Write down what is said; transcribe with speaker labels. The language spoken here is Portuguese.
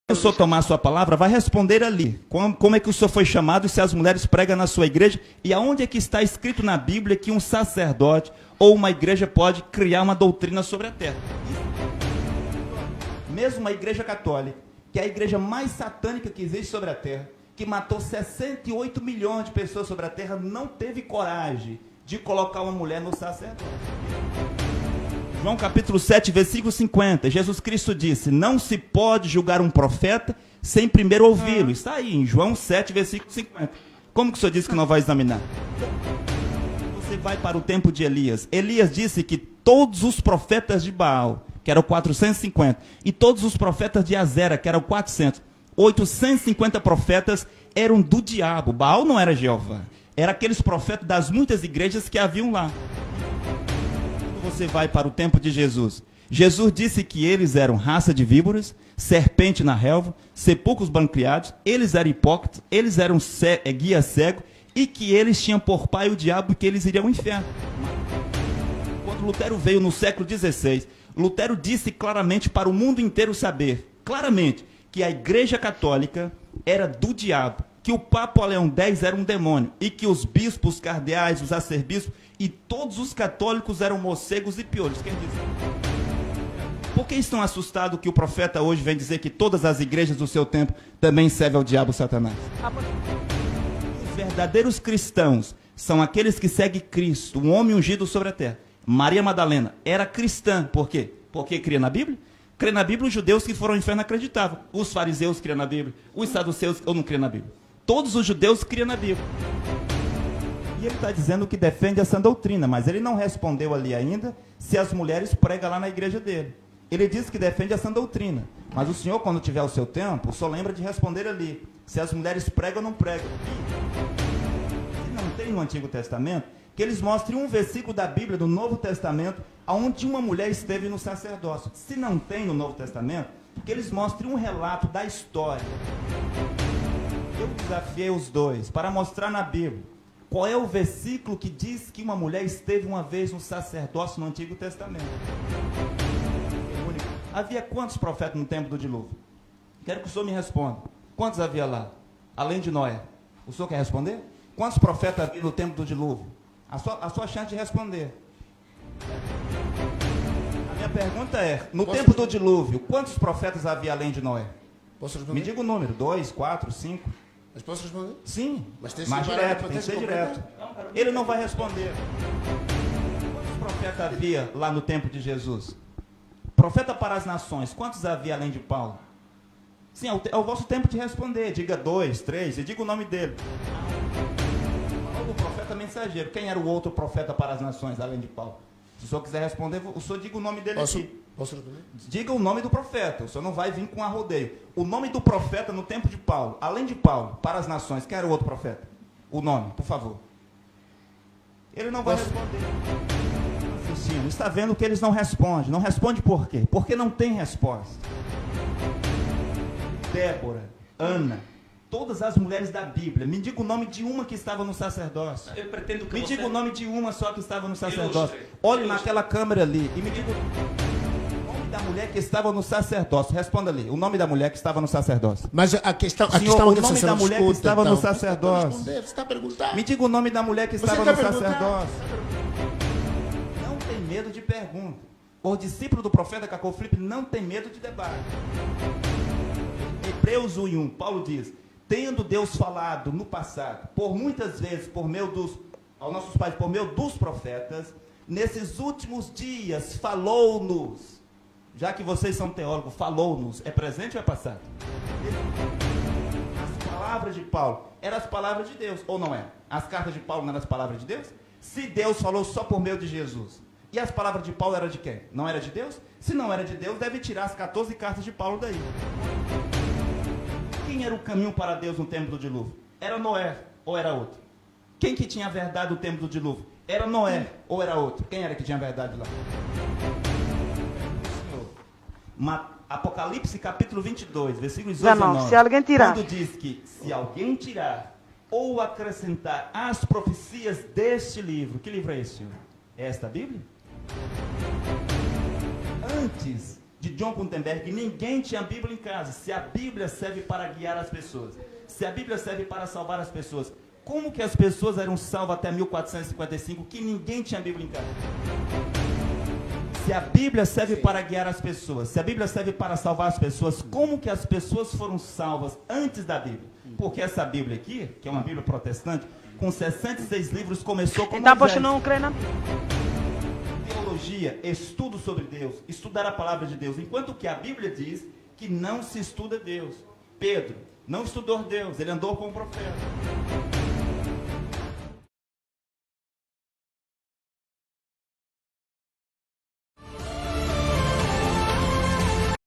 Speaker 1: o senhor tomar a sua palavra, vai responder ali. Como é que o senhor foi chamado e se as mulheres pregam na sua igreja? E aonde é que está escrito na Bíblia que um sacerdote ou uma igreja pode criar uma doutrina sobre a terra? Mesmo a igreja católica, que é a igreja mais satânica que existe sobre a terra, que matou 68 milhões de pessoas sobre a terra, não teve coragem de colocar uma mulher no sacerdócio. João capítulo 7, versículo 50, Jesus Cristo disse, não se pode julgar um profeta sem primeiro ouvi-lo. Está aí, em João 7, versículo 50. Como que o senhor disse que não vai examinar? Você vai para o tempo de Elias. Elias disse que todos os profetas de Baal, que eram 450, e todos os profetas de Azera, que eram 400, 850 profetas eram do diabo. Baal não era Jeová. Era aqueles profetas das muitas igrejas que haviam lá. Você vai para o tempo de Jesus. Jesus disse que eles eram raça de víboras, serpente na relva, sepulcros branqueados, eles eram hipócritas, eles eram guia cego e que eles tinham por pai o diabo e que eles iriam ao inferno. Quando Lutero veio no século XVI, Lutero disse claramente para o mundo inteiro saber, claramente, que a Igreja Católica era do diabo, que o Papa Leão X era um demônio e que os bispos, os cardeais, os arcebispos e todos os católicos eram morcegos e piolhos. Quer dizer, por que estão assustados que o profeta hoje vem dizer que todas as igrejas do seu tempo também servem ao diabo Satanás? Os verdadeiros cristãos são aqueles que seguem Cristo, um homem ungido sobre a terra. Maria Madalena era cristã. Por quê? Porque cria na Bíblia? Crê na Bíblia os judeus que foram ao inferno acreditavam. Os fariseus criam na Bíblia. Os saduceus ou não criam na Bíblia. Todos os judeus criam na Bíblia. E ele está dizendo que defende essa doutrina, mas ele não respondeu ali ainda se as mulheres pregam lá na igreja dele. Ele disse que defende essa doutrina, mas o senhor, quando tiver o seu tempo, só lembra de responder ali, se as mulheres pregam ou não pregam. E não tem no Antigo Testamento que eles mostrem um versículo da Bíblia, do Novo Testamento, onde uma mulher esteve no sacerdócio. Se não tem no Novo Testamento, que eles mostrem um relato da história. Eu desafiei os dois para mostrar na Bíblia qual é o versículo que diz que uma mulher esteve uma vez no sacerdócio no Antigo Testamento. Havia quantos profetas no tempo do dilúvio? Quero que o senhor me responda. Quantos havia lá? Além de Noé. O senhor quer responder? Quantos profetas havia no tempo do dilúvio? A sua chance de responder. A minha pergunta é, no tempo do dilúvio, quantos profetas havia além de Noé?
Speaker 2: Posso responder?
Speaker 1: Me diga o número, 2, 4, 5.
Speaker 2: Mas posso responder?
Speaker 1: Sim,
Speaker 2: mas
Speaker 1: direto, tem que ser direto. Ele não vai responder. Quantos profetas havia lá no tempo de Jesus? Profeta para as nações, quantos havia além de Paulo? Sim, é o vosso tempo de responder. Diga 2, 3, e diga o nome dele. Paulo, o profeta mensageiro. Quem era o outro profeta para as nações, além de Paulo? Se o senhor quiser responder, o senhor diga o nome dele aqui.
Speaker 2: Posso responder?
Speaker 1: Diga o nome do profeta. O senhor não vai vir com arrodeio. O nome do profeta no tempo de Paulo, além de Paulo, para as nações, quem era o outro profeta? O nome, por favor. Ele não vai responder. Assistindo. Está vendo que eles não respondem. Não responde por quê? Porque não tem resposta. Débora, Ana, todas as mulheres da Bíblia. Me diga o nome de uma que estava no sacerdócio.
Speaker 3: Eu pretendo que
Speaker 1: me diga o nome de uma só que estava no sacerdócio.
Speaker 3: Ilustre.
Speaker 1: Olhe naquela câmera ali e me diga o nome da mulher que estava no sacerdócio. Responda ali. O nome da mulher que estava no sacerdócio.
Speaker 2: Mas a questão
Speaker 1: Senhor, o nome da mulher que estava no sacerdócio.
Speaker 2: Você está perguntando.
Speaker 1: Me diga o nome da mulher que estava no sacerdócio. Não tem medo de pergunta. O discípulo do profeta Cacau Felipe não tem medo de debate. Hebreus 1:1, Paulo diz: tendo Deus falado no passado, por muitas vezes, aos nossos pais, por meio dos profetas, nesses últimos dias falou-nos. Já que vocês são teólogos, falou-nos. É presente ou é passado? As palavras de Paulo eram as palavras de Deus, ou não é? As cartas de Paulo não eram as palavras de Deus? Se Deus falou só por meio de Jesus, e as palavras de Paulo eram de quem? Não era de Deus? Se não era de Deus, deve tirar as 14 cartas de Paulo daí. Quem era o caminho para Deus no tempo do dilúvio? Era Noé ou era outro? Quem que tinha a verdade no tempo do dilúvio? Era Noé ou era outro? Quem era que tinha a verdade lá? Apocalipse capítulo 22, versículos 8 a 9.
Speaker 4: Se alguém tirar.
Speaker 1: Quando diz que se alguém tirar ou acrescentar as profecias deste livro. Que livro é esse, senhor? É esta Bíblia? Antes de John Gutenberg, ninguém tinha Bíblia em casa. Se a Bíblia serve para guiar as pessoas, se a Bíblia serve para salvar as pessoas, como que as pessoas eram salvas até 1455 que ninguém tinha Bíblia em casa? Se a Bíblia serve para guiar as pessoas, se a Bíblia serve para salvar as pessoas, como que as pessoas foram salvas antes da Bíblia? Porque essa Bíblia aqui, que é uma Bíblia protestante, com 66 livros, começou com
Speaker 3: Então,
Speaker 1: Moisés.
Speaker 3: poxa, não crê na...
Speaker 1: Teologia, estudo sobre Deus, estudar a palavra de Deus, enquanto que a Bíblia diz que não se estuda Deus. Pedro não estudou Deus, ele andou com o profeta.